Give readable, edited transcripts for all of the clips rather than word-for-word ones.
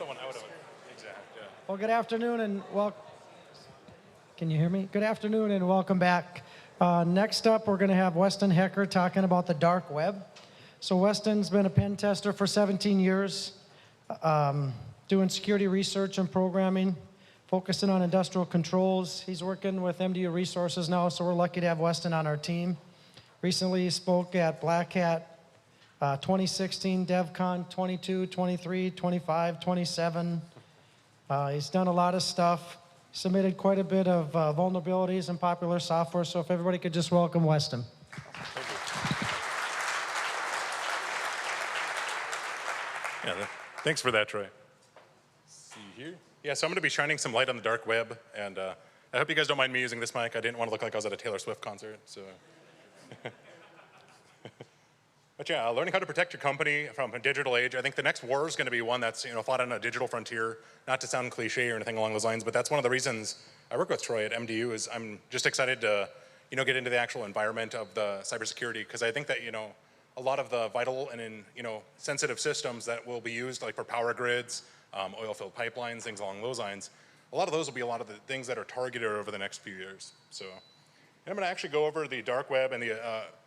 the one out of it. Exact, yeah. Well, good afternoon and Can you hear me? Good afternoon and welcome back. Next up, we're going to have Weston Hecker talking about the dark web. So Weston's been a pen tester for 17 years, doing security research and programming, focusing on industrial controls. He's working with MDU Resources now, so we're lucky to have Weston on our team. Recently, he spoke at Black Hat 2016, DevCon 22, 23, 25, 27. He's done a lot of stuff, submitted quite a bit of vulnerabilities in popular software, so if everybody could just welcome Weston. Yeah, thanks for that, Troy. See here. Yeah, so I'm going to be shining some light on the dark web, and I hope you guys don't mind me using this mic. I didn't want to look like I was at a Taylor Swift concert, so. But yeah, learning how to protect your company from a digital age. I think the next war is going to be one that's fought on a digital frontier. Not to sound cliche or anything along those lines, but that's one of the reasons I work with Troy at MDU. Is I'm just excited to get into the actual environment of the cybersecurity, because I think that a lot of the vital and sensitive systems that will be used, like for power grids, oil-filled pipelines, things along those lines. A lot of those will be a lot of the things that are targeted over the next few years. So. I'm going to actually go over the dark web and the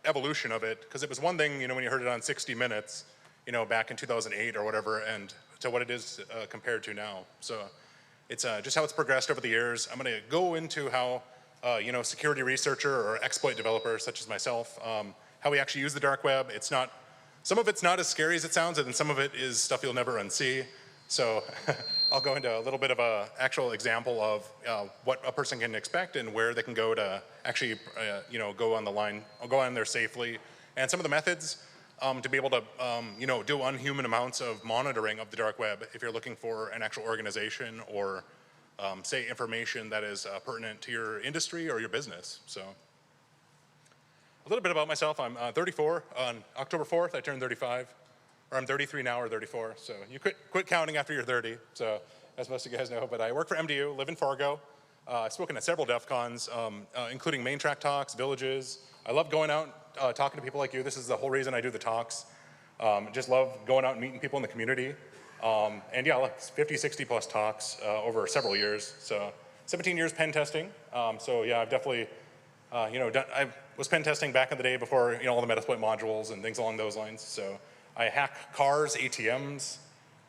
evolution of it, because it was one thing, when you heard it on 60 Minutes, back in 2008 or whatever, and to what it is compared to now. So it's just how it's progressed over the years. I'm going to go into how, security researcher or exploit developer such as myself, how we actually use the dark web. Some of it's not as scary as it sounds, and some of it is stuff you'll never unsee. So I'll go into a little bit of an actual example of what a person can expect and where they can go to actually, go on the line, go on there safely, and some of the methods to be able to, do unhuman amounts of monitoring of the dark web if you're looking for an actual organization or, say, information that is pertinent to your industry or your business. So a little bit about myself. I'm 34. On October 4th, I turned 35. Or I'm 33 now or 34, so you quit counting after you're 30, so as most of you guys know. But I work for MDU, live in Fargo. I've spoken at several DEF CONs, including main track talks, villages. I love going out, talking to people like you. This is the whole reason I do the talks. Just love going out and meeting people in the community. And yeah, like 50, 60 plus talks over several years. So 17 years pen testing. So yeah, I've definitely, I was pen testing back in the day before, all the Metasploit modules and things along those lines. So I hack cars, ATMs,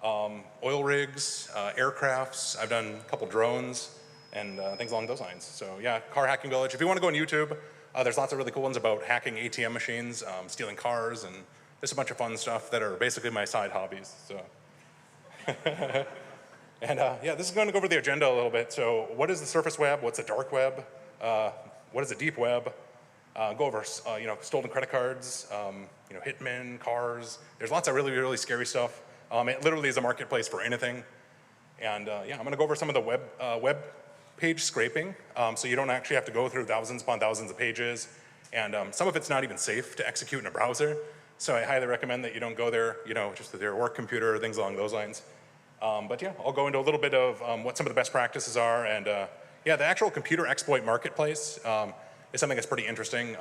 oil rigs, aircrafts. I've done a couple drones and things along those lines. So yeah, car hacking village. If you want to go on YouTube, there's lots of really cool ones about hacking ATM machines, stealing cars, and there's a bunch of fun stuff that are basically my side hobbies. So, and yeah, this is going to go over the agenda a little bit. So what is the surface web? What's the dark web? What is the deep web? Go over, stolen credit cards, hitmen, cars. There's lots of really, really scary stuff. It literally is a marketplace for anything. And yeah, I'm going to go over some of the web page scraping, so you don't actually have to go through thousands upon thousands of pages. And some of it's not even safe to execute in a browser. So I highly recommend that you don't go there, just with your work computer or things along those lines. But yeah, I'll go into a little bit of what some of the best practices are. And yeah, the actual computer exploit marketplace is something that's pretty interesting.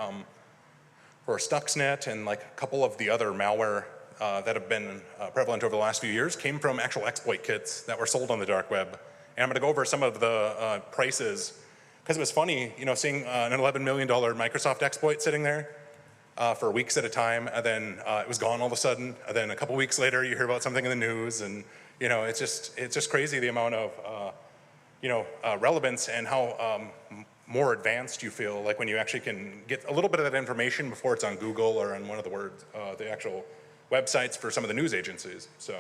For Stuxnet and like a couple of the other malware that have been prevalent over the last few years came from actual exploit kits that were sold on the dark web. And I'm going to go over some of the prices, because it was funny, seeing an $11 million Microsoft exploit sitting there for weeks at a time, and then it was gone all of a sudden. And then a couple weeks later, you hear about something in the news, and it's just crazy the amount of relevance and how more advanced you feel like when you actually can get a little bit of that information before it's on Google or on one of the actual websites for some of the news agencies. So,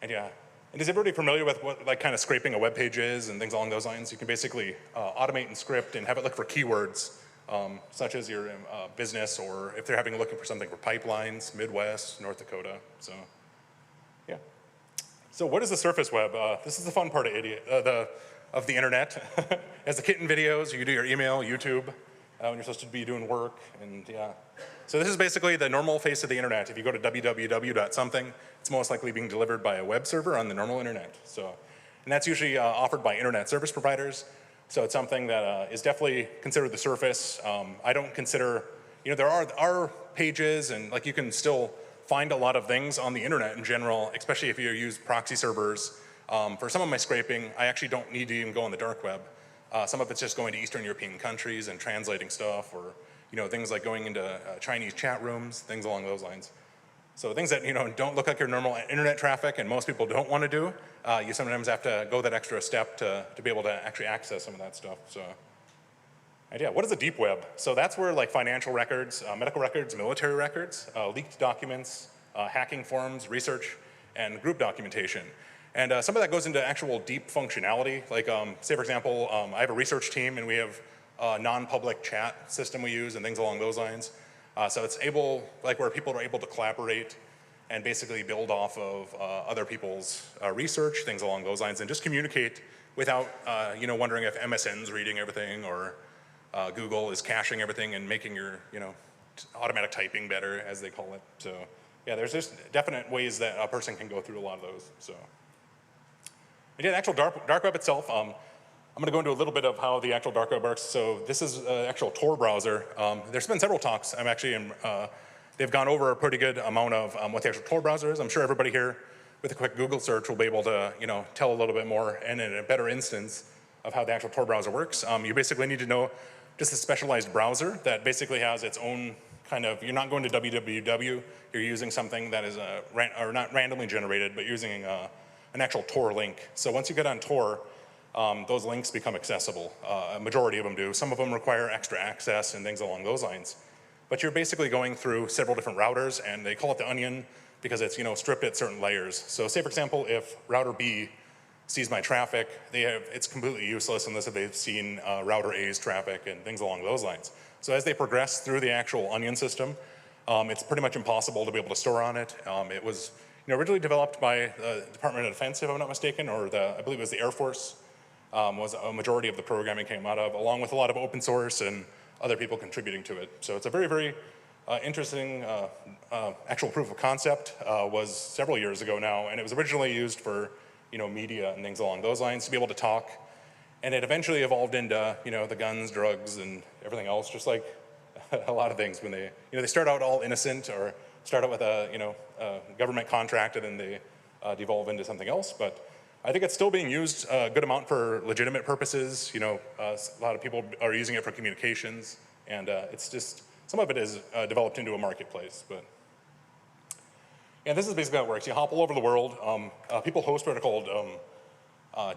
and yeah. And is everybody familiar with what kind of scraping a web page is and things along those lines? You can basically automate and script and have it look for keywords, such as your business, or if they're looking for something for pipelines, Midwest, North Dakota. So, yeah. So what is the surface web? This is the fun part of the internet. As the kitten videos, you do your email, YouTube, when you're supposed to be doing work, and yeah. So this is basically the normal face of the internet. If you go to www.something, it's most likely being delivered by a web server on the normal internet. So, and that's usually offered by internet service providers. So it's something that is definitely considered the surface. I don't consider, there are pages, and like you can still find a lot of things on the internet in general, especially if you use proxy servers. For some of my scraping, I actually don't need to even go on the dark web. Some of it's just going to Eastern European countries and translating stuff, or things like going into Chinese chat rooms, things along those lines. So things that don't look like your normal internet traffic and most people don't want to do, you sometimes have to go that extra step to be able to actually access some of that stuff. So, and yeah, what is a deep web? So that's where like financial records, medical records, military records, leaked documents, hacking forums, research, and group documentation. And some of that goes into actual deep functionality. Like, say for example, I have a research team and we have a non-public chat system we use and things along those lines. So it's able, like where people are able to collaborate and basically build off of other people's research, things along those lines, and just communicate without, wondering if MSN's reading everything or Google is caching everything and making your, automatic typing better, as they call it. So yeah, there's just definite ways that a person can go through a lot of those. So. And yeah, the actual dark web itself, I'm going to go into a little bit of how the actual dark web works. So this is an actual Tor browser. There's been several talks. I'm actually in, they've gone over a pretty good amount of what the actual Tor browser is. I'm sure everybody here with a quick Google search will be able to tell a little bit more and in a better instance of how the actual Tor browser works. You basically need to know just a specialized browser that basically has its own kind of, you're not going to www, you're using something that is not randomly generated, but using an actual Tor link. So once you get on Tor, those links become accessible. A majority of them do. Some of them require extra access and things along those lines. But you're basically going through several different routers, and they call it the onion because it's stripped at certain layers. So say for example, if router B sees my traffic, it's completely useless unless they've seen router A's traffic and things along those lines. So as they progress through the actual onion system, it's pretty much impossible to be able to store on it. It was originally developed by the Department of Defense, if I'm not mistaken, or I believe it was the Air Force, was a majority of the programming came out of, along with a lot of open source and other people contributing to it. So it's a very, very interesting actual proof of concept. Was several years ago now, and it was originally used for media and things along those lines to be able to talk. And it eventually evolved into the guns, drugs, and everything else, just like a lot of things when they start out all innocent or start out with a government contract and then they devolve into something else. But I think it's still being used a good amount for legitimate purposes. A lot of people are using it for communications, and it's just, some of it is developed into a marketplace. But yeah, this is basically how it works. You hop all over the world. People host what are called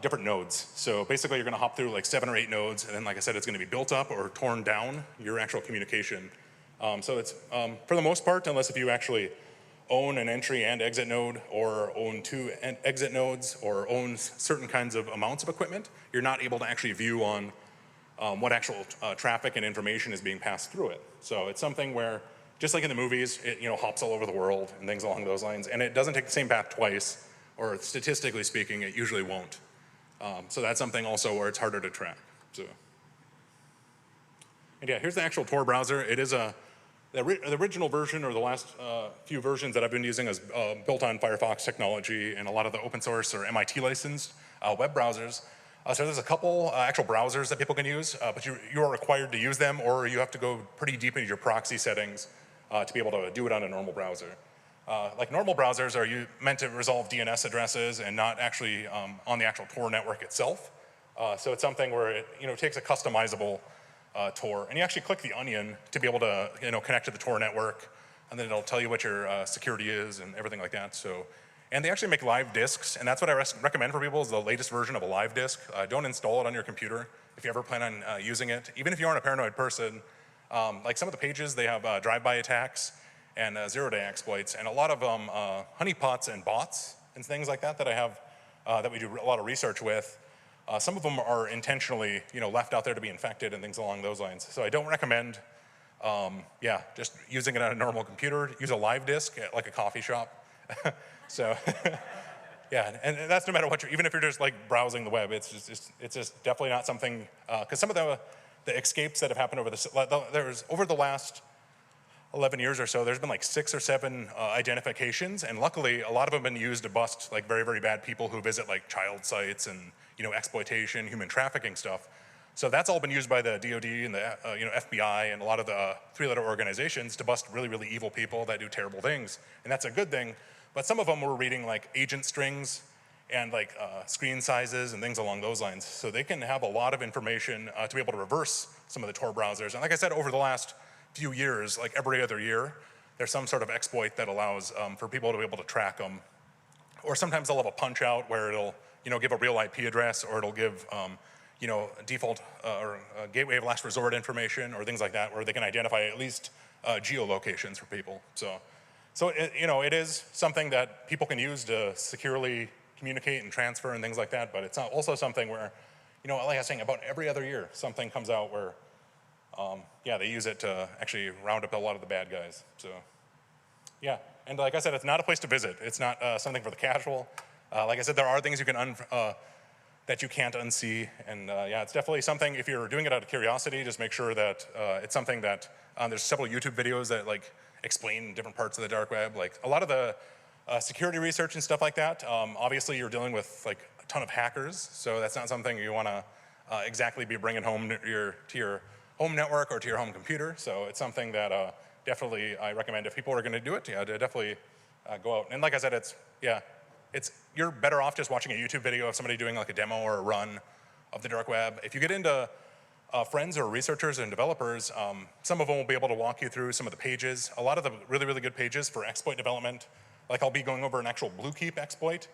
different nodes. So basically you're gonna hop through like 7 or 8 nodes, and then like I said, it's gonna be built up or torn down, your actual communication. So it's, for the most part, unless if you actually own an entry and exit node, or own 2 exit nodes, or own certain kinds of amounts of equipment, you're not able to actually view on what actual traffic and information is being passed through it. So it's something where, just like in the movies, it hops all over the world and things along those lines, and it doesn't take the same path twice, or statistically speaking, it usually won't. So that's something also where it's harder to track. So, and yeah, here's the actual Tor browser. It is the original version, or the last few versions that I've been using, is built on Firefox technology and a lot of the open source or MIT licensed web browsers. So there's a couple actual browsers that people can use, but you are required to use them, or you have to go pretty deep into your proxy settings to be able to do it on a normal browser. Like normal browsers are meant to resolve DNS addresses and not actually on the actual Tor network itself. So it's something where it takes a customizable Tor, and you actually click the onion to be able to connect to the Tor network, and then it'll tell you what your security is and everything like that. So, and they actually make live disks, and that's what I recommend for people, is the latest version of a live disk. Don't install it on your computer if you ever plan on using it. Even if you aren't a paranoid person, like some of the pages, they have drive-by attacks and zero-day exploits, and a lot of honeypots and bots and things like that that I have, that we do a lot of research with. Some of them are intentionally, left out there to be infected and things along those lines. So I don't recommend, just using it on a normal computer. Use a live disk at like a coffee shop. So, yeah, and that's no matter what even if you're just like browsing the web, it's just definitely not something, because some of the escapes that have happened over the last 11 years or so, there's been like 6 or 7 identifications, and luckily a lot of them have been used to bust like very, very bad people who visit like child sites and exploitation, human trafficking stuff. So that's all been used by the DoD and the FBI and a lot of the three-letter organizations to bust really, really evil people that do terrible things. And that's a good thing. But some of them were reading like agent strings and like screen sizes and things along those lines. So they can have a lot of information to be able to reverse some of the Tor browsers. And like I said, over the last few years, like every other year, there's some sort of exploit that allows for people to be able to track them. Or sometimes they'll have a punch out where it'll give a real IP address, or it'll give default or gateway of last resort information or things like that, where they can identify at least geolocations for people. So it is something that people can use to securely communicate and transfer and things like that, but it's also something where, like I was saying, about every other year, something comes out where, they use it to actually round up a lot of the bad guys. So, yeah, and like I said, it's not a place to visit. It's not something for the casual. Like I said, there are things you can that you can't unsee, and it's definitely something. If you're doing it out of curiosity, just make sure that it's something that there's several YouTube videos that like explain different parts of the dark web. Like a lot of the security research and stuff like that. Obviously, you're dealing with like a ton of hackers, so that's not something you want to exactly be bringing home to your home network or to your home computer. So it's something that definitely I recommend if people are going to do it. Yeah, to definitely go out. And like I said, you're better off just watching a YouTube video of somebody doing like a demo or a run of the dark web. If you get into friends or researchers and developers, some of them will be able to walk you through some of the pages. A lot of the really, really good pages for exploit development, like I'll be going over an actual Bluekeep exploit,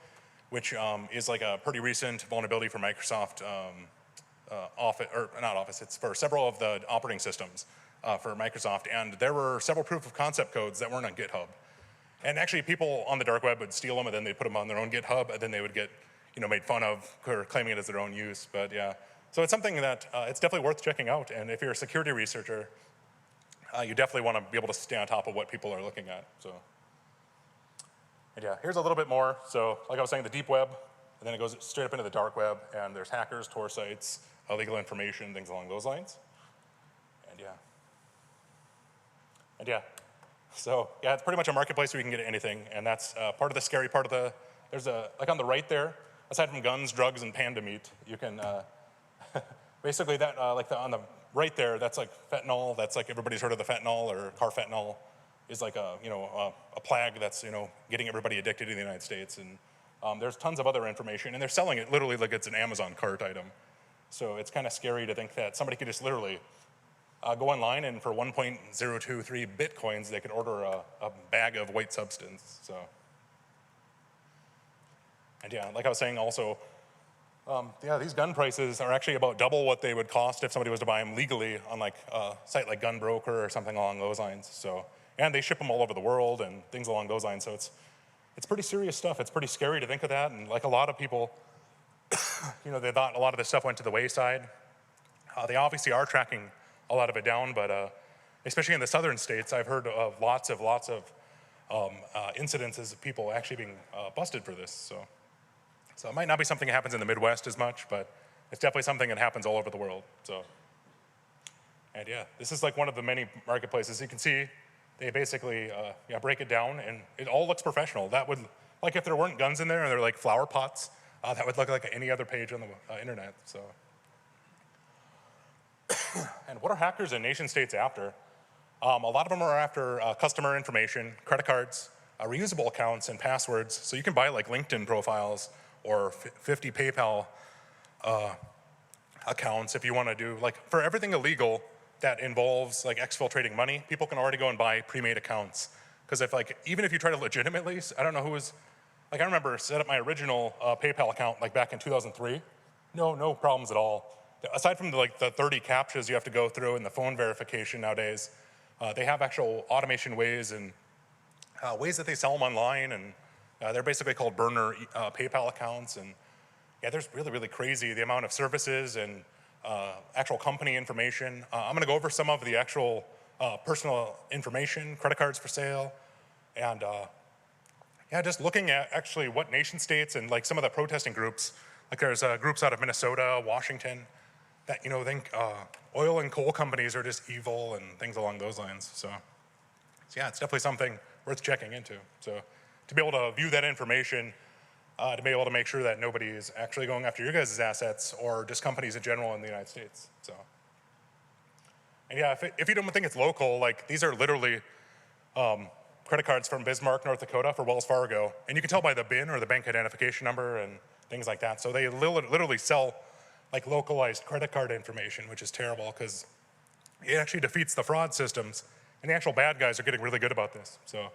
which is like a pretty recent vulnerability for Microsoft Office, or not Office, it's for several of the operating systems for Microsoft. And there were several proof of concept codes that weren't on GitHub. And actually, people on the dark web would steal them, and then they put them on their own GitHub, and then they would get, made fun of for claiming it as their own use. But yeah, so it's something that it's definitely worth checking out. And if you're a security researcher, you definitely want to be able to stay on top of what people are looking at. So, and yeah, here's a little bit more. So, like I was saying, the deep web, and then it goes straight up into the dark web, and there's hackers, Tor sites, illegal information, things along those lines. And yeah. So yeah, it's pretty much a marketplace where you can get anything, and that's part of the scary part of there's like on the right there, aside from guns, drugs, and panda meat, you can, basically that, on the right there, that's like fentanyl, that's like everybody's heard of the fentanyl, or carfentanil is like a plague that's, getting everybody addicted in the United States, and there's tons of other information, and they're selling it literally like it's an Amazon cart item. So it's kind of scary to think that somebody could just literally go online, and for 1.023 Bitcoins, they could order a bag of white substance. So, and yeah, like I was saying also, these gun prices are actually about double what they would cost if somebody was to buy them legally on like a site like Gunbroker or something along those lines. So, and they ship them all over the world and things along those lines. So it's pretty serious stuff. It's pretty scary to think of that. And like a lot of people, they thought a lot of this stuff went to the wayside. They obviously are tracking a lot of it down, but especially in the southern states, I've heard of lots of incidences of people actually being busted for this. So it might not be something that happens in the Midwest as much, but it's definitely something that happens all over the world. So, and yeah, this is like one of the many marketplaces. You can see they basically break it down, and it all looks professional. That would, like if there weren't guns in there and they're like flower pots, that would look like any other page on the internet. So. And what are hackers and nation states after? A lot of them are after customer information, credit cards, reusable accounts, and passwords. So you can buy like LinkedIn profiles or 50 PayPal accounts if you want to do, like for everything illegal that involves like exfiltrating money, people can already go and buy pre-made accounts. Because even if you try to legitimately, I don't know who was, I remember set up my original PayPal account like back in 2003. No problems at all. Aside from the 30 CAPTCHAs you have to go through and the phone verification nowadays, they have actual automation ways and ways that they sell them online, and they're basically called burner PayPal accounts. And yeah, there's really, really crazy the amount of services and actual company information. I'm gonna go over some of the actual personal information, credit cards for sale, and just looking at actually what nation states and like some of the protesting groups, like there's groups out of Minnesota, Washington, that think oil and coal companies are just evil and things along those lines. So yeah, it's definitely something worth checking into. So to be able to view that information, to be able to make sure that nobody is actually going after your guys' assets or just companies in general in the United States. So, and yeah, if you don't think it's local, like these are literally credit cards from Bismarck, North Dakota for Wells Fargo. And you can tell by the BIN or the bank identification number and things like that. So they literally sell like localized credit card information, which is terrible because it actually defeats the fraud systems. And the actual bad guys are getting really good about this. So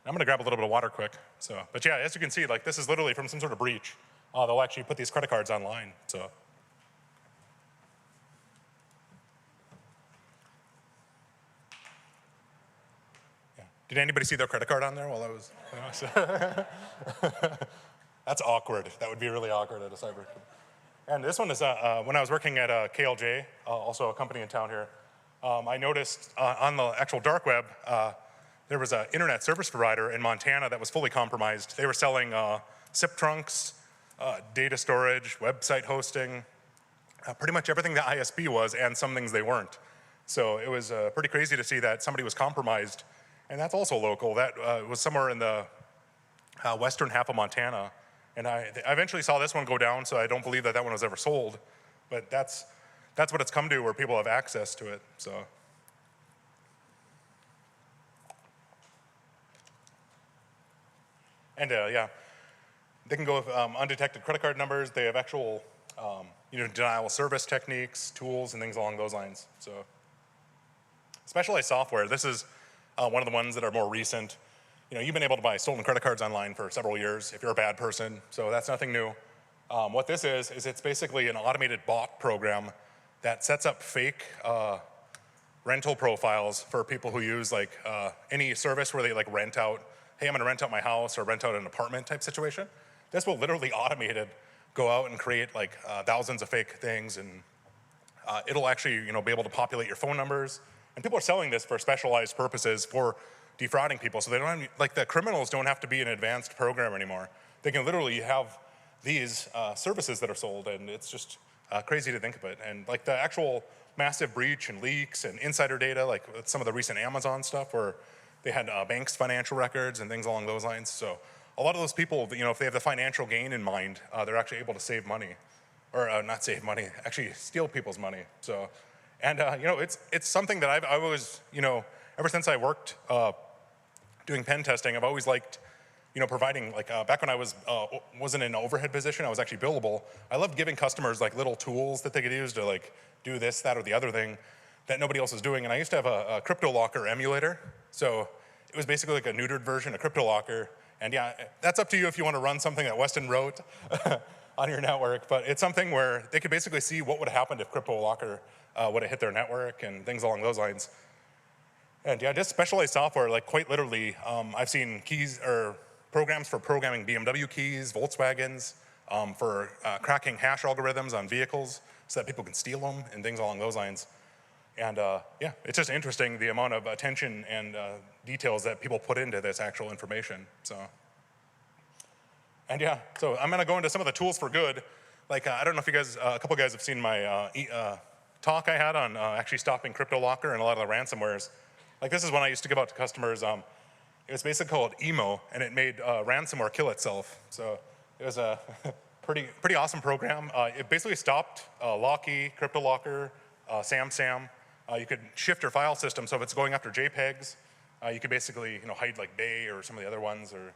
I'm gonna grab a little bit of water quick. So, but yeah, as you can see, like this is literally from some sort of breach. They'll actually put these credit cards online. So. Did anybody see their credit card on there while I was? That's awkward. That would be really awkward at a Cybercon. And this one is when I was working at KLJ, also a company in town here. I noticed on the actual dark web, there was an internet service provider in Montana that was fully compromised. They were selling SIP trunks, data storage, website hosting, pretty much everything the ISP was, and some things they weren't. So it was pretty crazy to see that somebody was compromised. And that's also local. That was somewhere in the western half of Montana. And I eventually saw this one go down, so I don't believe that one was ever sold. But that's what it's come to, where people have access to it. So. And yeah, they can go with undetected credit card numbers. They have actual denial of service techniques, tools, and things along those lines. So specialized software. This is one of the ones that are more recent. You've been able to buy stolen credit cards online for several years if you're a bad person, so that's nothing new. What this is it's basically an automated bot program that sets up fake rental profiles for people who use like any service where they like rent out, hey, I'm gonna rent out my house or rent out an apartment type situation. This will literally automated go out and create like thousands of fake things, and it'll actually be able to populate your phone numbers. And people are selling this for specialized purposes for defrauding people. So they don't have, like the criminals don't have to be an advanced program anymore. They can literally have these services that are sold, and it's just crazy to think of it. And like the actual massive breach and leaks and insider data, like with some of the recent Amazon stuff where they had banks' financial records and things along those lines. So a lot of those people, if they have the financial gain in mind, they're actually able to save money. Or not save money, actually steal people's money. So. And it's something that I've always, ever since I worked doing pen testing, I've always liked, providing, like back when I wasn't in an overhead position, I was actually billable. I loved giving customers like little tools that they could use to like do this, that, or the other thing that nobody else was doing. And I used to have a CryptoLocker emulator. So it was basically like a neutered version of CryptoLocker. And yeah, that's up to you if you want to run something that Weston wrote on your network. But it's something where they could basically see what would have happened if CryptoLocker would have hit their network and things along those lines. And yeah, just specialized software, like quite literally, I've seen keys or programs for programming BMW keys, Volkswagens, for cracking hash algorithms on vehicles so that people can steal them and things along those lines. And yeah, it's just interesting the amount of attention and details that people put into this actual information. So, and yeah, so I'm gonna go into some of the tools for good. Like I don't know if you guys, a couple guys have seen my talk I had on actually stopping CryptoLocker and a lot of the ransomwares. Like this is one I used to give out to customers. It was basically called Emo, and it made ransomware kill itself. So it was a pretty awesome program. It basically stopped Locky, CryptoLocker, SamSam. You could shift your file system, so if it's going after JPEGs, you could basically hide like Bay or some of the other ones, or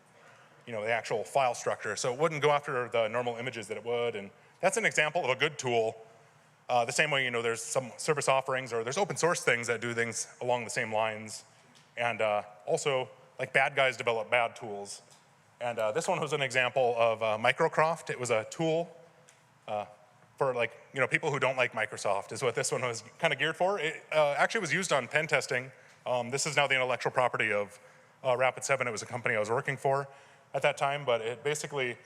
the actual file structure. So it wouldn't go after the normal images that it would, and that's an example of a good tool. The same way, there's some service offerings or there's open source things that do things along the same lines. And also, like bad guys develop bad tools. And this one was an example of Microcroft. It was a tool for like, people who don't like Microsoft is what this one was kind of geared for. It actually was used on pen testing. This is now the intellectual property of Rapid7. It was a company I was working for at that time, but it basically,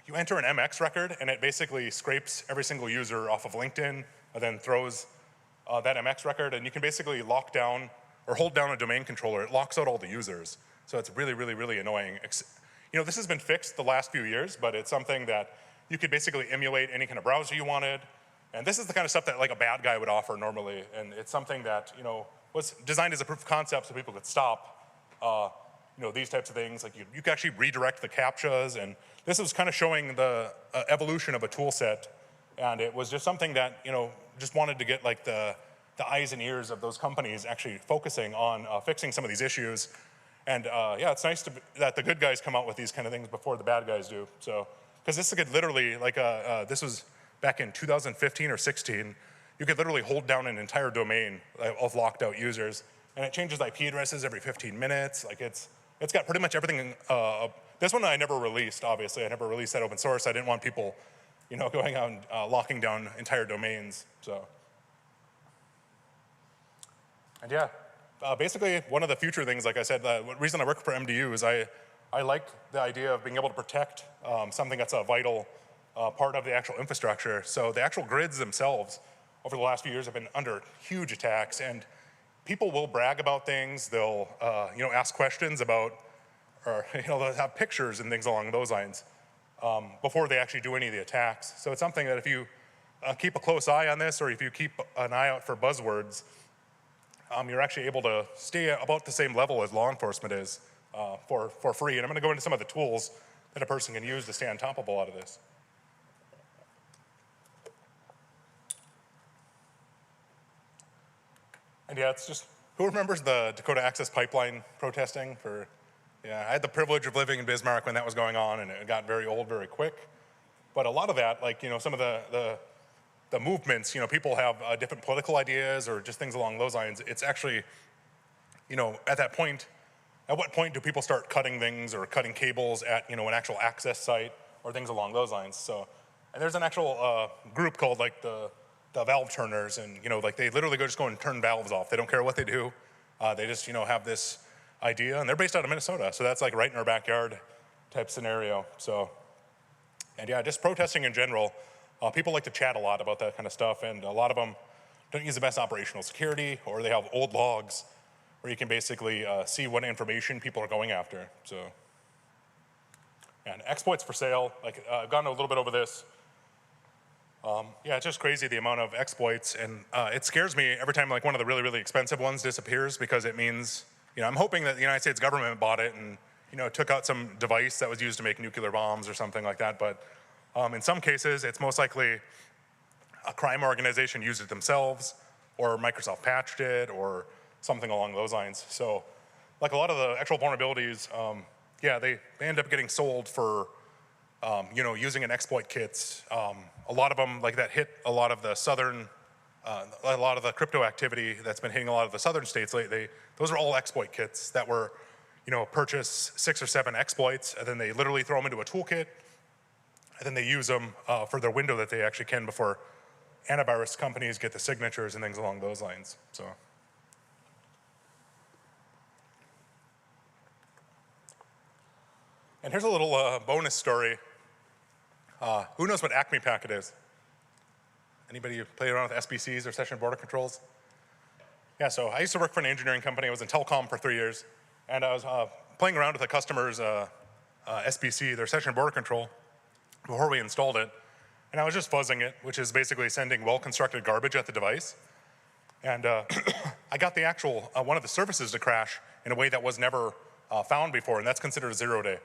you enter an MX record, and it basically scrapes every single user off of LinkedIn, and then throws that MX record, and you can basically lock down or hold down a domain controller. It locks out all the users. So it's really, really, really annoying. This has been fixed the last few years, but it's something that you could basically emulate any kind of browser you wanted. And this is the kind of stuff that like a bad guy would offer normally. And it's something that was designed as a proof of concept so people could stop these types of things. Like you can actually redirect the CAPTCHAs, and this was kind of showing the evolution of a tool set. And it was just something that, just wanted to get like the eyes and ears of those companies actually focusing on fixing some of these issues. And yeah, it's nice that the good guys come out with these kind of things before the bad guys do. So, because this could literally, like, this was back in 2015 or 16, you could literally hold down an entire domain of locked out users, and it changes IP addresses every 15 minutes. Like it's got pretty much everything. This one I never released, obviously. I never released that open source. I didn't want people, going out and locking down entire domains. So, and yeah, basically one of the future things, like I said, the reason I work for MDU is I like the idea of being able to protect something that's a vital part of the actual infrastructure. So the actual grids themselves over the last few years have been under huge attacks, and people will brag about things. They'll ask questions about, or they'll have pictures and things along those lines before they actually do any of the attacks. So it's something that if you keep a close eye on this, or if you keep an eye out for buzzwords, you're actually able to stay about the same level as law enforcement is for free. And I'm going to go into some of the tools that a person can use to stay on top of a lot of this. And yeah, it's just, who remembers the Dakota Access Pipeline protesting for, yeah, I had the privilege of living in Bismarck when that was going on, and it got very old very quick. But a lot of that, like, some of the movements, people have different political ideas or just things along those lines. It's actually, at that point, at what point do people start cutting things or cutting cables at, an actual access site or things along those lines? So, and there's an actual group called like the valve turners, and like they literally just go and turn valves off. They don't care what they do. They just have this idea, and they're based out of Minnesota, so that's like right in our backyard type scenario. So, and yeah, just protesting in general. People like to chat a lot about that kind of stuff, and a lot of them don't use the best operational security, or they have old logs where you can basically see what information people are going after. So, and exploits for sale. Like I've gone a little bit over this. Yeah, it's just crazy the amount of exploits, and it scares me every time like one of the really, really expensive ones disappears, because it means, I'm hoping that the United States government bought it and, took out some device that was used to make nuclear bombs or something like that. But in some cases, it's most likely a crime organization used it themselves, or Microsoft patched it, or something along those lines. So, like a lot of the actual vulnerabilities, yeah, they end up getting sold for, using an exploit kits. A lot of them, like that hit a lot of the southern, a lot of the crypto activity that's been hitting a lot of the southern states lately. Those are all exploit kits that were, purchase 6 or 7 exploits, and then they literally throw them into a toolkit, and then they use them for their window that they actually can before antivirus companies get the signatures and things along those lines. So. And here's a little bonus story. Who knows what Acme Packet is? Anybody play around with SBCs or session border controls? Yeah, so I used to work for an engineering company. I was in telecom for 3 years, and I was playing around with a customer's SBC, their session border control, before we installed it. And I was just fuzzing it, which is basically sending well-constructed garbage at the device. And I got the actual, one of the services to crash in a way that was never found before, and that's considered a 0-day.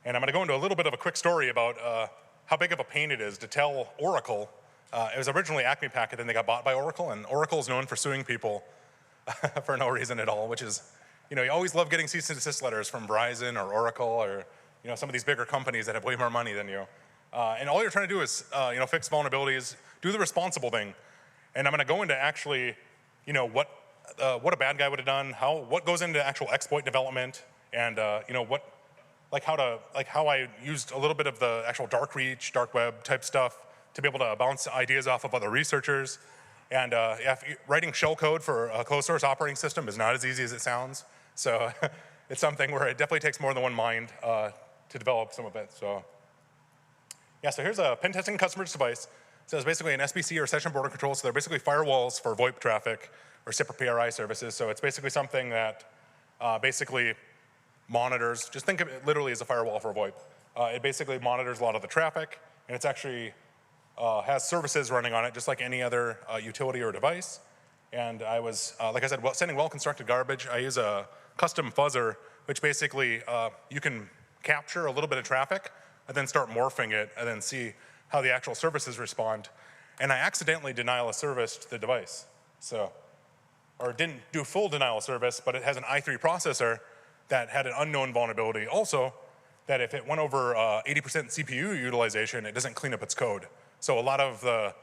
And I'm going to go into a little bit of a quick story about how big of a pain it is to tell Oracle. It was originally Acme Packet, and they got bought by Oracle, and Oracle is known for suing people for no reason at all, which is, you always love getting cease and desist letters from Verizon or Oracle or, some of these bigger companies that have way more money than you. And all you're trying to do is, fix vulnerabilities, do the responsible thing. And I'm going to go into actually, what a bad guy would have done, what goes into actual exploit development, and how I used a little bit of the actual dark reach, dark web type stuff to be able to bounce ideas off of other researchers. And writing shell code for a closed source operating system is not as easy as it sounds. So it's something where it definitely takes more than one mind to develop some of it. So yeah, so here's a pen testing customer's device. So it's basically an SBC or session border control. So they're basically firewalls for VoIP traffic or SIP or PRI services. So it's basically something that basically monitors, just think of it literally as a firewall for VoIP. It basically monitors a lot of the traffic, and it's actually has services running on it just like any other utility or device. And I was, like I said, sending well-constructed garbage. I use a custom fuzzer which basically you can capture a little bit of traffic and then start morphing it and then see how the actual services respond. And I accidentally denial of service to the device. So, or didn't do full denial of service, but it has an i3 processor that had an unknown vulnerability also, that if it went over 80% CPU utilization, it doesn't clean up its code. So a lot of the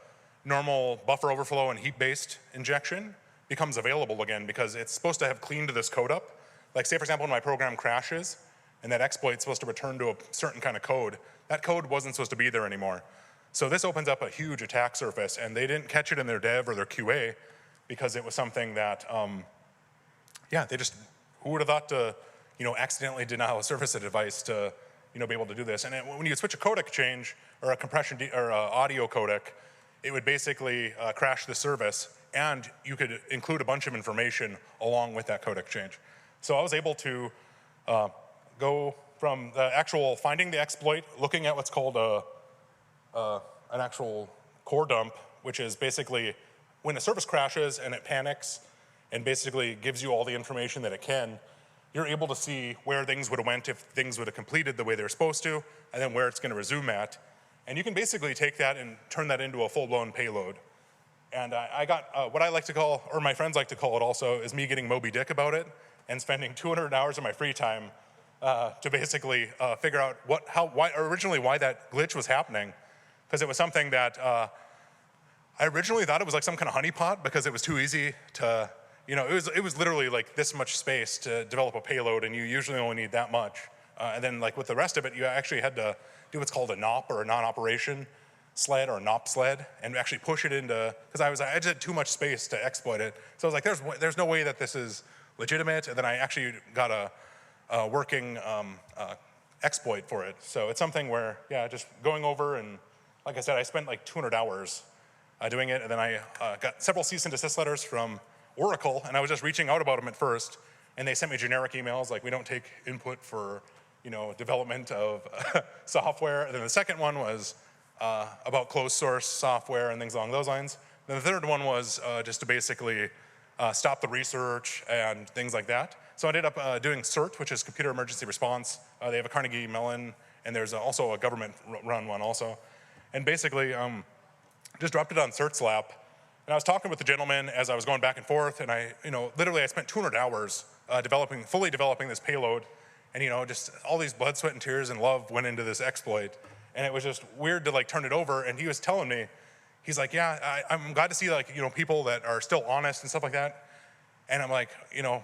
normal buffer overflow and heap-based injection becomes available again because it's supposed to have cleaned this code up. Like say, for example, when my program crashes and that exploit's supposed to return to a certain kind of code, that code wasn't supposed to be there anymore. So this opens up a huge attack surface, and they didn't catch it in their dev or their QA because it was something that, yeah, they just, who would have thought to, accidentally denial a service a device to, be able to do this. And when you switch a codec change or a compression or a audio codec, it would basically crash the service, and you could include a bunch of information along with that codec change. So I was able to go from the actual finding the exploit, looking at what's called an actual core dump, which is basically when a service crashes and it panics and basically gives you all the information that it can, you're able to see where things would have went if things would have completed the way they're supposed to, and then where it's going to resume at. And you can basically take that and turn that into a full-blown payload. And I got what I like to call, or my friends like to call it also, is me getting Moby Dick about it and spending 200 hours of my free time to basically figure out originally why that glitch was happening. Because it was something that I originally thought it was like some kind of honeypot because it was too easy to, it was literally like this much space to develop a payload, and you usually only need that much. And then like with the rest of it, you actually had to do what's called a NOP, or a non-operation sled, or a NOP sled, and actually push it into, because I just had too much space to exploit it. So I was like, there's no way that this is legitimate, and then I actually got a working exploit for it. So it's something where, yeah, just going over, and like I said, I spent like 200 hours doing it, and then I got several cease and desist letters from Oracle, and I was just reaching out about them at first, and they sent me generic emails like, we don't take input for development of software. And then the second one was about closed source software and things along those lines. Then the third one was just to basically stop the research and things like that. So I ended up doing CERT, which is Computer Emergency Response. They have a Carnegie Mellon, and there's also a government-run one also. And basically, just dropped it on CERT's lap. And I was talking with the gentleman as I was going back and forth, and literally I spent 200 hours fully developing this payload. And just all these blood, sweat, and tears and love went into this exploit. And it was just weird to like turn it over. And he was telling me, he's like, yeah, I'm glad to see like, people that are still honest and stuff like that. And I'm like,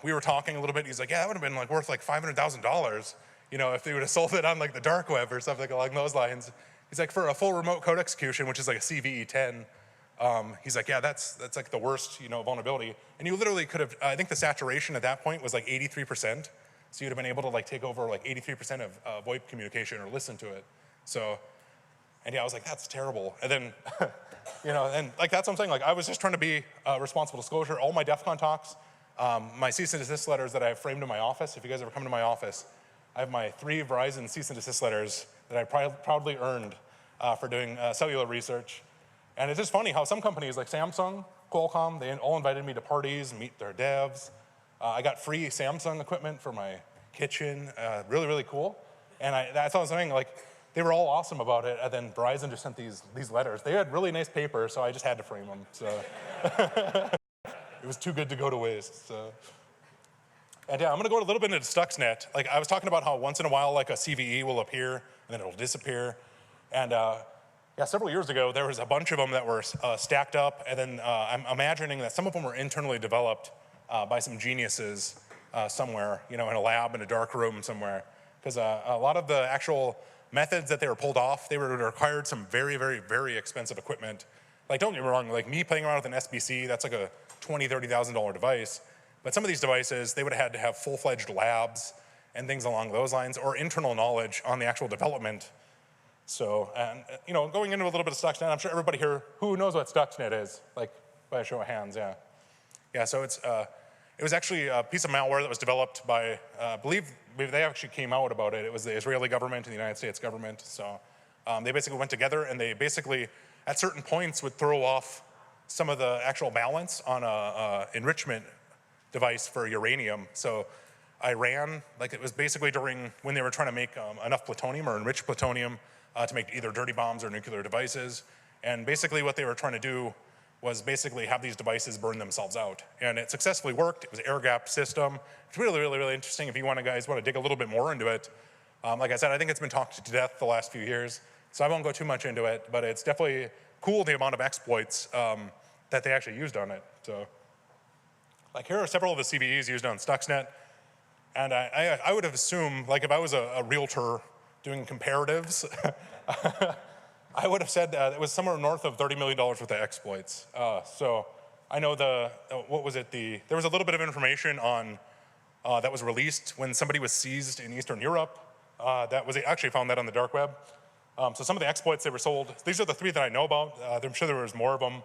we were talking a little bit. He's like, yeah, that would have been like worth like $500,000, if they would have sold it on like the Darkweb or something along those lines. He's like, for a full remote code execution, which is like a CVE10, he's like, yeah, that's like the worst, vulnerability. And you literally could have, I think the saturation at that point was like 83%. So you'd have been able to like take over like 83% of VoIP communication or listen to it. So, and yeah, I was like, that's terrible. And then, and like that's what I'm saying. Like I was just trying to be responsible disclosure. All my DEF CON talks, my cease and desist letters that I have framed in my office. If you guys ever come to my office, I have my 3 Verizon cease and desist letters that I proudly earned for doing cellular research. And it's just funny how some companies like Samsung, Qualcomm, they all invited me to parties and meet their devs. I got free Samsung equipment for my kitchen, really, really cool. And that's what I was saying, like, they were all awesome about it, and then Verizon just sent these letters. They had really nice paper, so I just had to frame them, so. It was too good to go to waste, so. And yeah, I'm gonna go a little bit into Stuxnet. Like, I was talking about how once in a while, like, a CVE will appear, and then it'll disappear. And yeah, several years ago, there was a bunch of them that were stacked up, and then I'm imagining that some of them were internally developed by some geniuses somewhere, in a lab, in a dark room somewhere. Because a lot of the actual methods that they were pulled off, they required some very, very, very expensive equipment. Like, don't get me wrong, like me playing around with an SBC, that's like a $20,000, $30,000 device. But some of these devices, they would have had to have full-fledged labs and things along those lines, or internal knowledge on the actual development. So, and going into a little bit of Stuxnet, I'm sure everybody here, who knows what Stuxnet is? Like, by a show of hands, yeah. Yeah, so it was actually a piece of malware that was developed by, I believe they actually came out about it. It was the Israeli government and the United States government. So they basically went together, and they basically, at certain points, would throw off some of the actual balance on a enrichment device for uranium. So Iran. Like it was basically during when they were trying to make enough plutonium or enriched plutonium to make either dirty bombs or nuclear devices. And basically what they were trying to do was basically have these devices burn themselves out. And it successfully worked. It was an air-gapped system. It's really, really, really interesting if you guys want to dig a little bit more into it. Like I said, I think it's been talked to death the last few years, so I won't go too much into it, but it's definitely cool the amount of exploits that they actually used on it. So, like here are several of the CVEs used on Stuxnet, and I would have assumed, like if I was a realtor doing comparatives, I would have said that it was somewhere north of $30 million worth of exploits. So I know what was it, there was a little bit of information on, that was released when somebody was seized in Eastern Europe. I actually found that on the dark web. So some of the exploits they were sold, these are the 3 that I know about. I'm sure there was more of them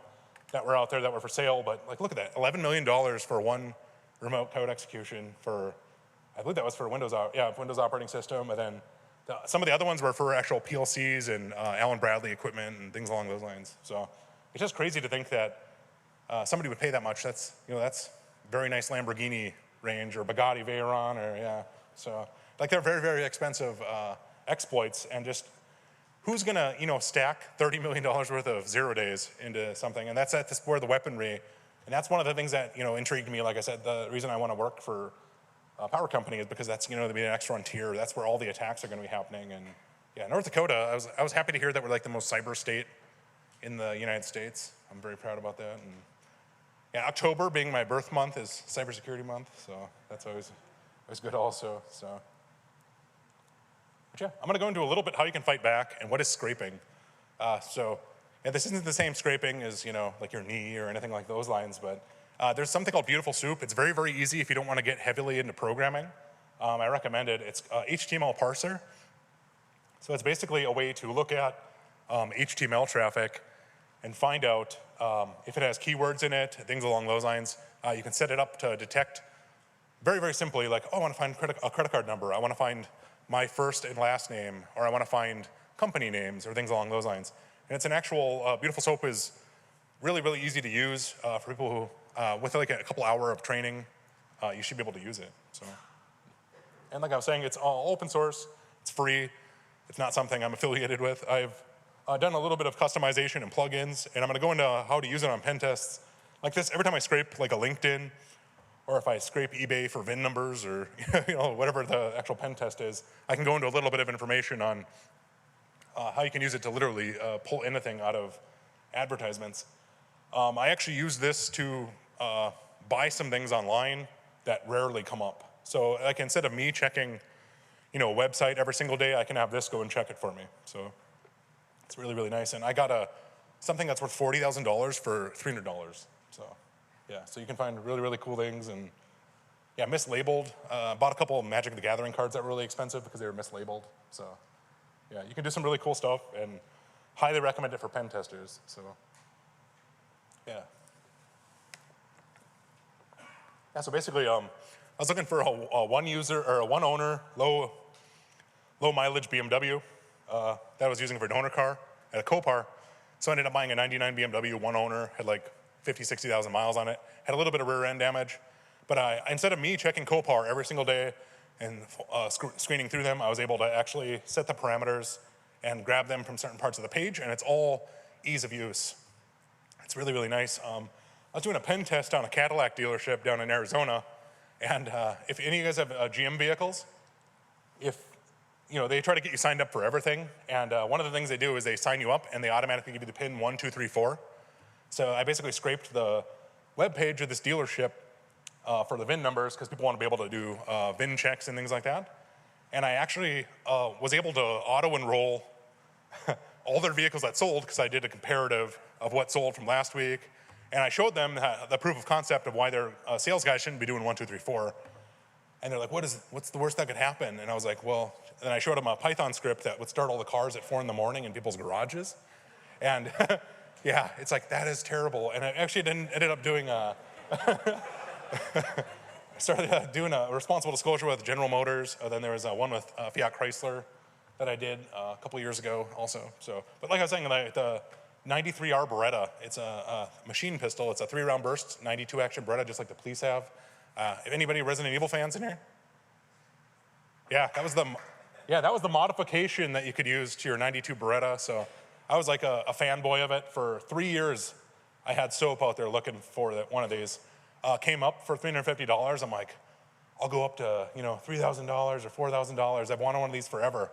that were out there that were for sale, but like look at that, $11 million for one remote code execution for, I believe that was for Windows operating system, and then some of the other ones were for actual PLCs and Allen Bradley equipment and things along those lines. So it's just crazy to think that somebody would pay that much. That's very nice Lamborghini range or Bugatti Veyron or So like they're very, very expensive exploits, and just who's gonna stack $30 million worth of 0 days into something? And that's where the weaponry, and that's one of the things that intrigued me. Like I said, the reason I want to work for a power company is because that's the next frontier. That's where all the attacks are going to be happening. And yeah, North Dakota, I was happy to hear that we're like the most cyber state in the United States. I'm very proud about that. And yeah, October being my birth month is cybersecurity month, so that's always good also. So, but yeah, I'm going to go into a little bit how you can fight back and what is scraping. Yeah, this isn't the same scraping as like your knee or anything like those lines, but there's something called Beautiful Soup. It's very, very easy if you don't want to get heavily into programming. I recommend it. It's HTML parser. So it's basically a way to look at HTML traffic and find out if it has keywords in it, things along those lines. You can set it up to detect very, very simply, like, oh, I want to find a credit card number. I want to find my first and last name, or I want to find company names, or things along those lines. And it's an actual, Beautiful Soap is really, really easy to use for people who, with like a couple hour of training, you should be able to use it. So, and like I was saying, it's all open source, it's free, it's not something I'm affiliated with. I've done a little bit of customization and plugins, and I'm gonna go into how to use it on pen tests. Like this, every time I scrape like a LinkedIn, or if I scrape eBay for VIN numbers, or whatever the actual pen test is, I can go into a little bit of information on how you can use it to literally pull anything out of advertisements. I actually use this to buy some things online that rarely come up. So like instead of me checking a website every single day, I can have this go and check it for me. So it's really, really nice. And I got something that's worth $40,000 for $300. So yeah, so you can find really, really cool things. And yeah, mislabeled. Bought a couple of Magic the Gathering cards that were really expensive because they were mislabeled. So yeah, you can do some really cool stuff, and highly recommend it for pen testers. So yeah. Yeah, so basically, I was looking for a one user or a one owner, low mileage BMW that I was using for a donor car at a Copar. So I ended up buying a 99 BMW, one owner, had like 50, 60,000 miles on it, had a little bit of rear end damage. But instead of me checking Copar every single day and screening through them, I was able to actually set the parameters and grab them from certain parts of the page, and it's all ease of use. It's really, really nice. I was doing a pen test on a Cadillac dealership down in Arizona, and if any of you guys have GM vehicles, they try to get you signed up for everything, and one of the things they do is they sign you up and they automatically give you the pin 1, 2, 3, 4. So I basically scraped the web page of this dealership for the VIN numbers because people want to be able to do VIN checks and things like that. And I actually was able to auto-enroll all their vehicles that sold because I did a comparative of what sold from last week. And I showed them the proof of concept of why their sales guys shouldn't be doing 1, 2, 3, 4. And they're like, what's the worst that could happen? And I was like, well, and I showed them a Python script that would start all the cars at 4 in the morning in people's garages. And yeah, it's like, that is terrible. And I actually ended up doing I started doing a responsible disclosure with General Motors. Then there was one with Fiat Chrysler that I did a couple years ago also. So, but like I was saying, the 93R Beretta, it's a machine pistol. It's a 3-round burst, 92 action Beretta, just like the police have. If anybody Resident Evil fans in here? that was the modification that you could use to your 92 Beretta. So I was like a fanboy of it for 3 years. I had soap out there looking for one of these. Came up for $350. I'm like, I'll go up to $3,000 or $4,000. I've wanted one of these forever.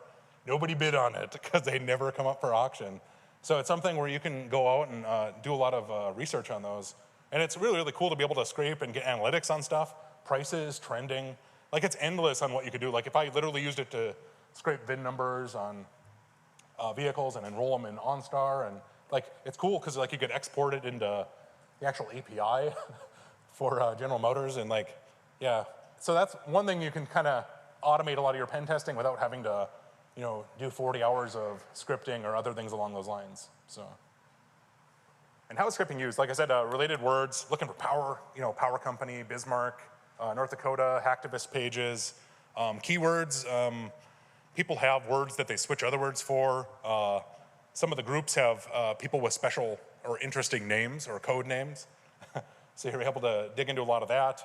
Nobody bid on it because they never come up for auction. So it's something where you can go out and do a lot of research on those. And it's really, really cool to be able to scrape and get analytics on stuff, prices, trending. Like it's endless on what you could do. Like if I literally used it to scrape VIN numbers on vehicles and enroll them in OnStar, and like it's cool because like you could export it into the actual API for General Motors, and like, yeah. So that's one thing you can kind of automate a lot of your pen testing without having to, do 40 hours of scripting or other things along those lines. So, and how is scripting used? Like I said, related words, looking for power, power company, Bismarck, North Dakota, hacktivist pages, keywords. People have words that they switch other words for. Some of the groups have people with special or interesting names or code names. So you're able to dig into a lot of that.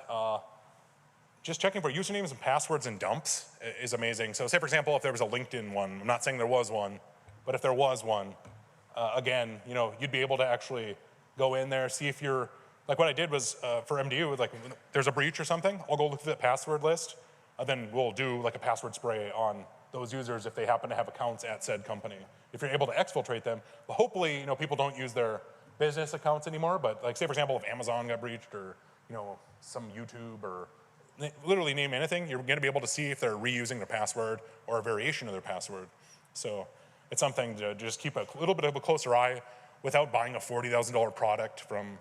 Just checking for usernames and passwords and dumps is amazing. So say, for example, if there was a LinkedIn one, I'm not saying there was one, but if there was one, again, you'd be able to actually go in there, see if you're, like what I did was for MDU, like there's a breach or something, I'll go look through the password list, then we'll do like a password spray on those users if they happen to have accounts at said company. If you're able to exfiltrate them, well, hopefully, people don't use their business accounts anymore, but like say, for example, if Amazon got breached or, some YouTube or literally name anything, you're gonna be able to see if they're reusing their password or a variation of their password. So it's something to just keep a little bit of a closer eye without buying a $40,000 product from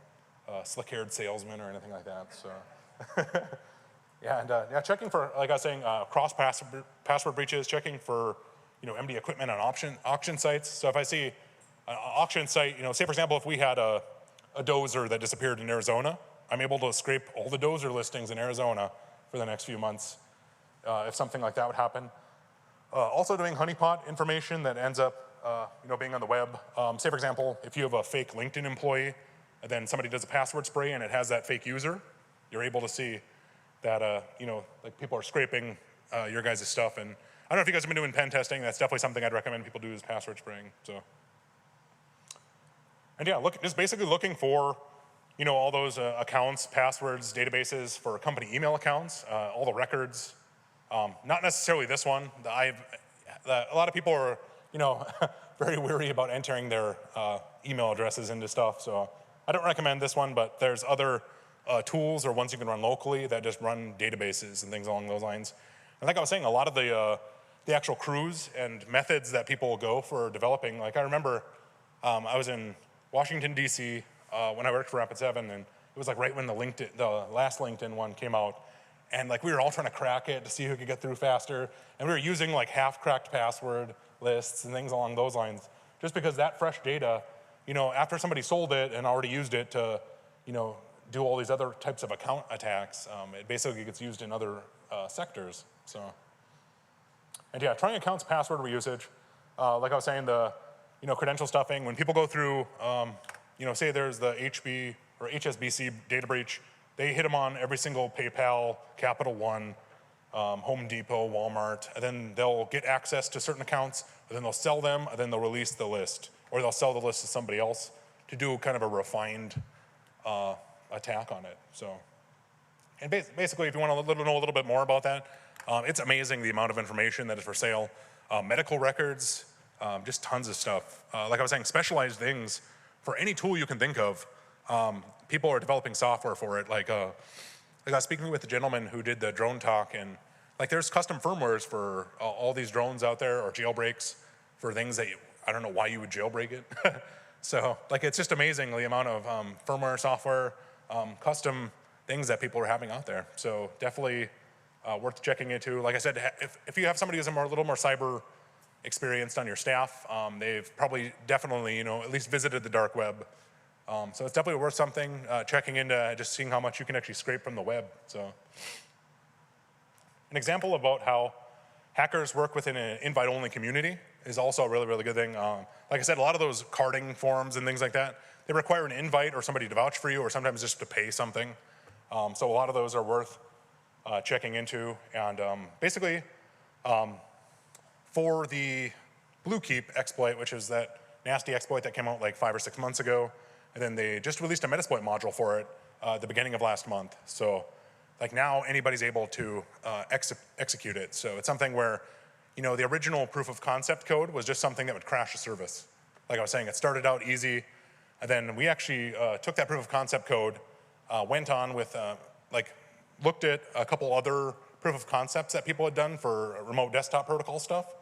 a slick-haired salesman or anything like that, so. Yeah, and checking for, like I was saying, cross password breaches, checking for, MD equipment on auction sites. So if I see an auction site, say for example, if we had a dozer that disappeared in Arizona, I'm able to scrape all the dozer listings in Arizona for the next few months if something like that would happen. Also doing honeypot information that ends up being on the web. Say for example, if you have a fake LinkedIn employee, and then somebody does a password spray and it has that fake user, you're able to see that like people are scraping your guys' stuff. And I don't know if you guys have been doing pen testing. That's definitely something I'd recommend people do is password spraying. So, and yeah, just basically looking for all those accounts, passwords, databases for company email accounts, all the records. Not necessarily this one. A lot of people are very weary about entering their email addresses into stuff. So I don't recommend this one, but there's other tools or ones you can run locally that just run databases and things along those lines. And like I was saying, a lot of the actual crews and methods that people will go for developing, like I remember I was in Washington, D.C. When I worked for Rapid7, and it was like right when the last LinkedIn one came out, and like we were all trying to crack it to see who could get through faster, and we were using like half-cracked password lists and things along those lines, just because that fresh data, after somebody sold it and already used it to, do all these other types of account attacks, it basically gets used in other sectors. So, and yeah, trying accounts password reusage, like I was saying, the credential stuffing. When people go through, say there's the HB or HSBC data breach, they hit them on every single PayPal, Capital One, Home Depot, Walmart, and then they'll get access to certain accounts, and then they'll sell them, and then they'll release the list, or they'll sell the list to somebody else to do kind of a refined attack on it. So, and basically, if you want to know a little bit more about that, it's amazing the amount of information that is for sale. Medical records, just tons of stuff. Like I was saying, specialized things for any tool you can think of. People are developing software for it. Like I was speaking with a gentleman who did the drone talk, and like there's custom firmwares for all these drones out there, or jailbreaks for things that I don't know why you would jailbreak it. So like it's just amazing the amount of firmware, software, custom things that people are having out there. So definitely worth checking into. Like I said, if you have somebody who's a little more cyber experienced on your staff, they've probably definitely at least visited the dark web. So it's definitely worth something, checking into just seeing how much you can actually scrape from the web. So an example about how hackers work within an invite-only community is also a really, really good thing. Like I said, a lot of those carding forums and things like that, they require an invite or somebody to vouch for you, or sometimes just to pay something. So a lot of those are worth checking into. And basically, For the Bluekeep exploit, which is that nasty exploit that came out like 5 or 6 months ago, and then they just released a Metasploit module for it at the beginning of last month. So like now anybody's able to execute it. So it's something where, you know, the original proof of concept code was just something that would crash a service. Like I was saying, it started out easy, and then we actually took that proof of concept code, went on with, looked at a couple other proof of concepts that people had done for remote desktop protocol stuff,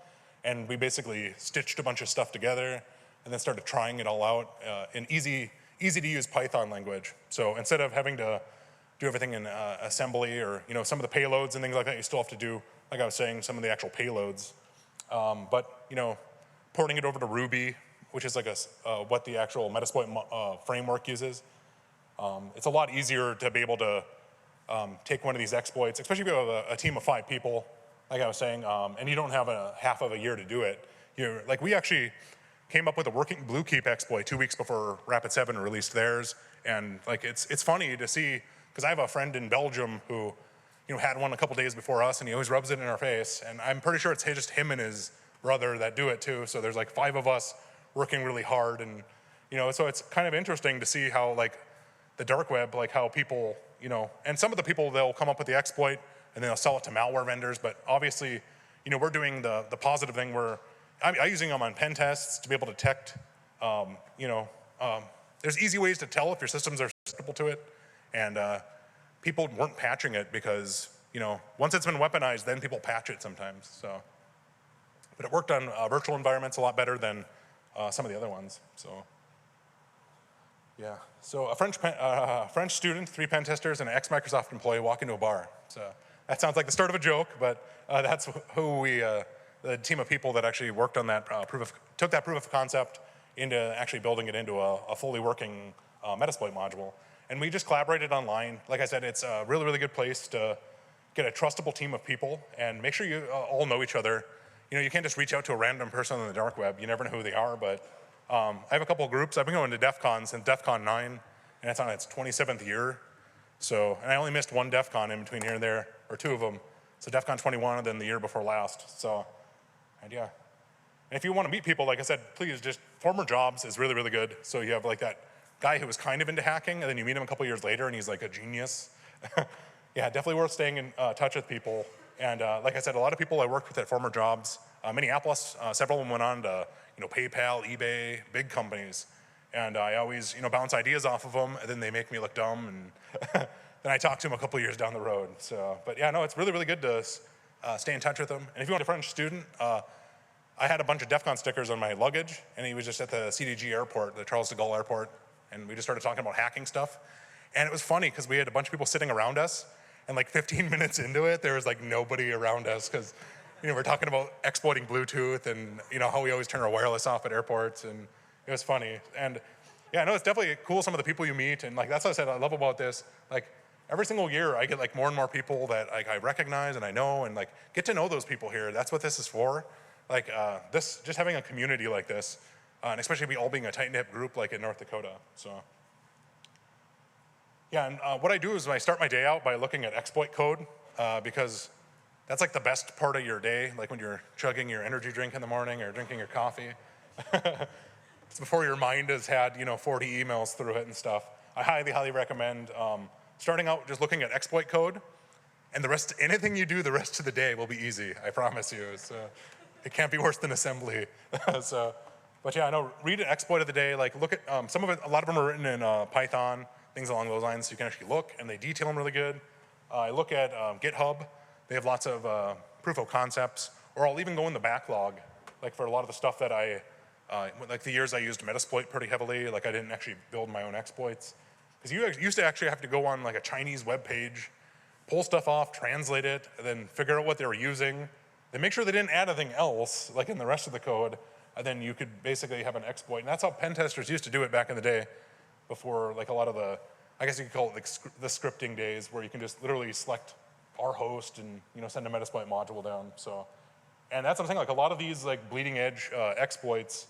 and we basically stitched a bunch of stuff together and then started trying it all out in easy to use Python language. So instead of having to do everything in assembly or, you know, some of the payloads and things like that, you still have to do, like I was saying, some of the actual payloads. But, you know, porting it over to Ruby, which is like what the actual Metasploit framework uses, it's a lot easier to be able to take one of these exploits, especially if you have a team of 5 people, like I was saying, and you don't have a half of a year to do it. Like we actually came up with a working Bluekeep exploit 2 weeks before Rapid7 released theirs, and like it's funny to see, because I have a friend in Belgium who, you know, had one a couple days before us, and he always rubs it in our face, and I'm pretty sure it's just him and his brother that do it too. So there's like 5 of us working really hard, and you know, so it's kind of interesting to see how like the dark web, like how people, you know, and some of the people, they'll come up with the exploit and then they'll sell it to malware vendors, but obviously, you know, we're doing the positive thing where I'm using them on pen tests to be able to detect, you know, there's easy ways to tell if your systems are susceptible to it, and people weren't patching it because, you know, once it's been weaponized, then people patch it sometimes, so. But it worked on virtual environments a lot better than some of the other ones, so. Yeah, so a French student, 3 pen testers, and an ex-Microsoft employee walk into a bar. So that sounds like the start of a joke, but that's who we, the team of people that actually worked on that took that proof of concept into actually building it into a fully working Metasploit module. And we just collaborated online. Like I said, it's a really, really good place to get a trustable team of people and make sure you all know each other. You know, you can't just reach out to a random person on the dark web. You never know who they are, but I have a couple of groups. I've been going to DEF CON since DEF CON 9, and it's on its 27th year. So, and I only missed 1 DEF CON in between here and there, or 2 of them. So DEF CON 21 and then the year before last. So, and yeah. And if you want to meet people, like I said, please just, former jobs is really, really good. So you have like that guy who was kind of into hacking, and then you meet him a couple years later and he's like a genius. Yeah, definitely worth staying in touch with people. And like I said, a lot of people I worked with at former jobs, Minneapolis, several of them went on to, you know, PayPal, eBay, big companies. And I always, you know, bounce ideas off of them, and then they make me look dumb, and then I talk to them a couple years down the road. So, but yeah, no, it's really, really good to stay in touch with them. And if you want a French student, I had a bunch of DEF CON stickers on my luggage, and he was just at the CDG airport, the Charles de Gaulle airport, and we just started talking about hacking stuff. And it was funny, because we had a bunch of people sitting around us, and like 15 minutes into it, there was like nobody around us, because, you know, we're talking about exploiting Bluetooth and, you know, how we always turn our wireless off at airports, and it was funny. And yeah, no, it's definitely cool, some of the people you meet, and like that's what I said I love about this. Like every single year I get like more and more people that like I recognize and I know, and like get to know those people here. That's what this is for. Like this, just having a community like this, and especially we all being a tight-knit group like in North Dakota, so. Yeah, and what I do is I start my day out by looking at exploit code, because that's like the best part of your day, like when you're chugging your energy drink in the morning or drinking your coffee. It's before your mind has had, you know, 40 emails through it and stuff. I highly, highly recommend starting out just looking at exploit code, and the rest, anything you do the rest of the day will be easy, I promise you. So it can't be worse than assembly. So, but yeah, I know, read an exploit of the day, like look at, some of it, a lot of them are written in Python, things along those lines, so you can actually look, and they detail them really good. I look at GitHub. They have lots of proof of concepts, or I'll even go in the backlog, like for a lot of the stuff that like the years I used Metasploit pretty heavily, like I didn't actually build my own exploits. Because you used to actually have to go on like a Chinese web page, pull stuff off, translate it, and then figure out what they were using, then make sure they didn't add anything else, like in the rest of the code, and then you could basically have an exploit. And that's how pen testers used to do it back in the day, before like a lot of the, I guess you could call it like the scripting days, where you can just literally select our host and, you know, send a Metasploit module down. So, and that's what I'm saying, like a lot of these like bleeding edge exploits,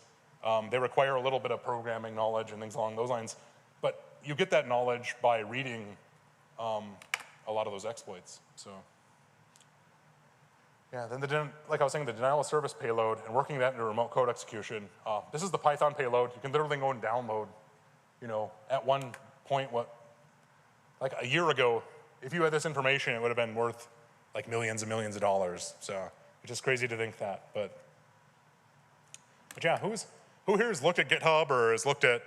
they require a little bit of programming knowledge and things along those lines, but you get that knowledge by reading a lot of those exploits. So, Yeah, then like I was saying, the denial of service payload and working that into remote code execution. This is the Python payload. You can literally go and download, at one point, like a year ago, if you had this information, it would have been worth like millions and millions of dollars. So it's just crazy to think that. But yeah, who here has looked at GitHub or has looked at,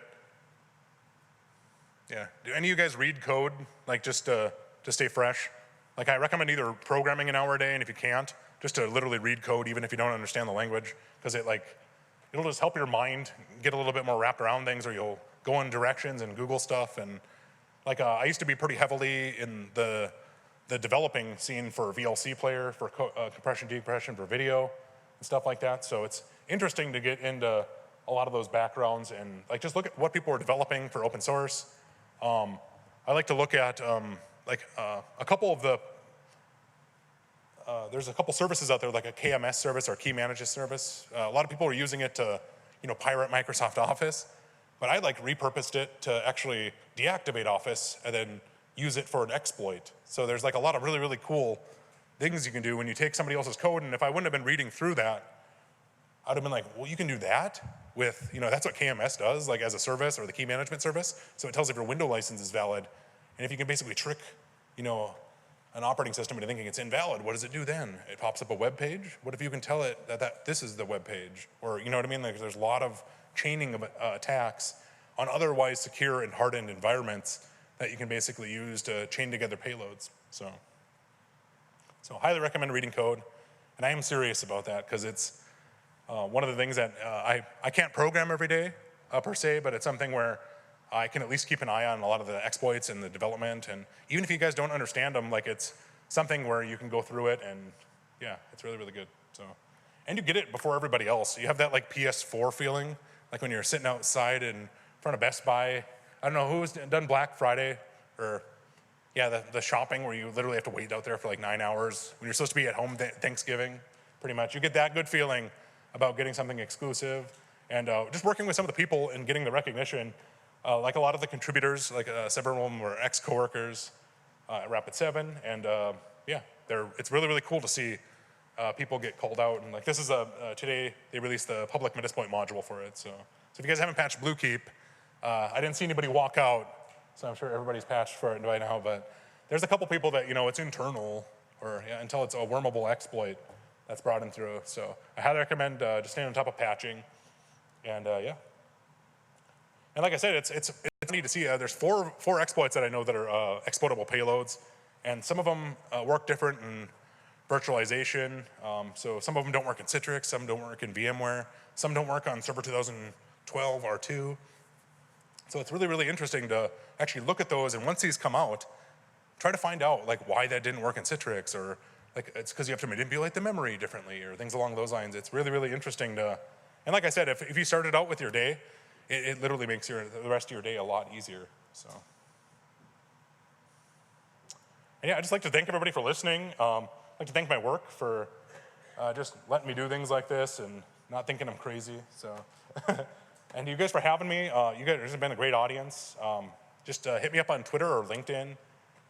yeah, do any of you guys read code, like just to stay fresh? Like I recommend either programming an hour a day, and if you can't, just to literally read code even if you don't understand the language, because it'll just help your mind get a little bit more wrapped around things, or you'll go in directions and Google stuff. And like I used to be pretty heavily in the developing scene for VLC player, for compression, decompression, for video, and stuff like that. So it's interesting to get into a lot of those backgrounds and like just look at what people are developing for open source. I like to look at a couple of the, there's a couple services out there like a KMS service or key management service. A lot of people are using it to, pirate Microsoft Office, but I repurposed it to actually deactivate Office and then use it for an exploit. So there's like a lot of really, really cool things you can do when you take somebody else's code, and if I wouldn't have been reading through that, I'd have been like, well, you can do that with, that's what KMS does, like as a service or the key management service. So it tells if your window license is valid. And if you can basically trick, an operating system into thinking it's invalid, what does it do then? It pops up a web page. What if you can tell it that this is the web page? Or, you know what I mean? Like there's a lot of chaining of attacks on otherwise secure and hardened environments that you can basically use to chain together payloads. So highly recommend reading code. And I am serious about that because it's one of the things that I can't program every day per se, but it's something where I can at least keep an eye on a lot of the exploits and the development. And even if you guys don't understand them, like it's something where you can go through it and yeah, it's really, really good. So, and you get it before everybody else. You have that like PS4 feeling, like when you're sitting outside in front of Best Buy. I don't know who's done Black Friday or yeah, the shopping where you literally have to wait out there for like 9 hours when you're supposed to be at home Thanksgiving, pretty much. You get that good feeling about getting something exclusive and just working with some of the people and getting the recognition. Like a lot of the contributors, like several of them were ex-coworkers at Rapid7, and yeah, it's really, really cool to see people get called out. And like this is today they released the public Metasploit module for it. So if you guys haven't patched Bluekeep, I didn't see anybody walk out, so I'm sure everybody's patched for it by now. But there's a couple people that it's internal, or yeah, until it's a wormable exploit that's brought in through. So I highly recommend just staying on top of patching, and yeah. And like I said, it's neat to see. There's four exploits that I know that are exploitable payloads, and some of them work different in virtualization. So some of them don't work in Citrix, some don't work in VMware, some don't work on Server 2012 R2. So it's really, really interesting to actually look at those, and once these come out, try to find out like why that didn't work in Citrix, or like it's because you have to manipulate the memory differently, or things along those lines. It's really, really interesting to. And like I said, if you started out with your day, it literally makes the rest of your day a lot easier. So, and yeah, I'd just like to thank everybody for listening. I'd like to thank my work for just letting me do things like this and not thinking I'm crazy. So, and you guys for having me. You guys have been a great audience. Just hit me up on Twitter or LinkedIn.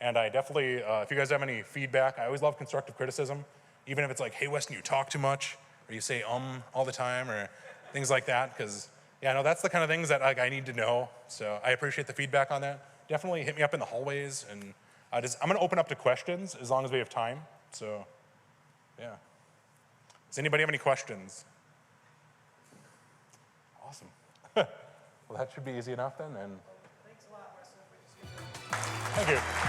And I definitely, if you guys have any feedback, I always love constructive criticism. Even if it's like, hey, Weston, you talk too much, or you say all the time, or things like that, because yeah, no, that's the kind of things that I need to know. So I appreciate the feedback on that. Definitely hit me up in the hallways, and I'm going to open up to questions as long as we have time. So, yeah. Does anybody have any questions? Awesome. Well, that should be easy enough then. And thanks a lot, Weston. Thank you.